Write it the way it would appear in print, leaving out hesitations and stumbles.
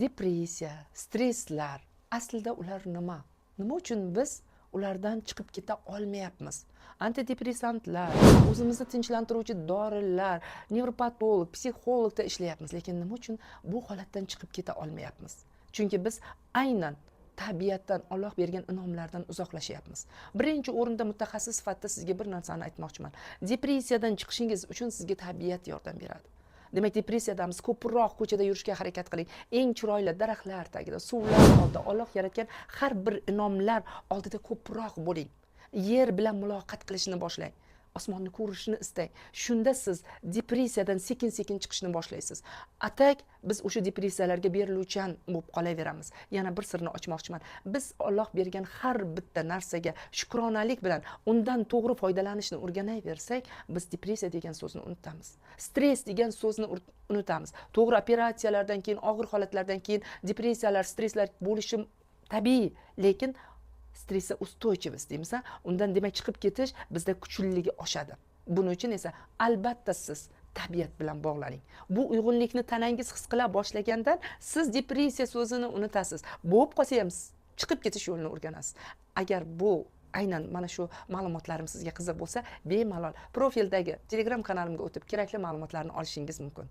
Depressiya, stresslar, aslida ular nima? Nima uchun biz ulardan chiqib keta olmayapmiz? Antidepressantlar, o'zimizni tinchlantiruvchi dorilar, nevropatolog, psixologda ishlayapmiz, lekin nima uchun bu holatdan chiqib keta olmayapmiz? Chunki biz aynan tabiatdan, Alloh bergan inomlardan uzoqlashyapmiz. Birinchi o'rinda mutaxassis sifatida sizga bir narsani aytmoqchiman. Depressiyadan chiqishingiz uchun sizga tabiat yordam beradi. Demak, depressiyadamiz, ko'proq ko'chada yurishga harakat qiling. Eng chiroyli daraxtlar tagida, suvlar oldida, Alloh yaratgan har bir inomlar oldida ko'proq bo'ling. Yer bilan muloqot qilishni boshlang. Osmonni ko'rishni istang. Shunda siz depressiyadan sekin-sekin chiqishni boshlaysiz. Atak biz o'sha depressiyalarga beriluvchan bo'lib qolaveramiz. Yana bir sirni ochmoqchiman. Biz Alloh bergan har bitta narsaga shukronalik bilan undan to'g'ri foydalanishni o'rganaversak, biz depressiya degan so'zni unutamiz. Stress degan so'zni unutamiz. To'g'ri operatsiyalardan keyin, og'ir holatlardan keyin depressiyalar, stresslar bo'lishi tabiiy, lekin stressga ustойчивость deymiz, undan demak chiqib ketish bizda kuchliligi oshadi. Buning uchun esa albatta siz tabiat bilan bog'laning. Bu uyg'unlikni tanangiz his qila boshlagandan siz depressiya so'zini unutasiz. Bo'lib qolsa ham chiqib ketish yo'lini o'rganasiz. Agar bu aynan mana shu ma'lumotlarim sizga qiziq bo'lsa, bemalol profildagi Telegram kanalimga o'tib kerakli ma'lumotlarni olishingiz mumkin.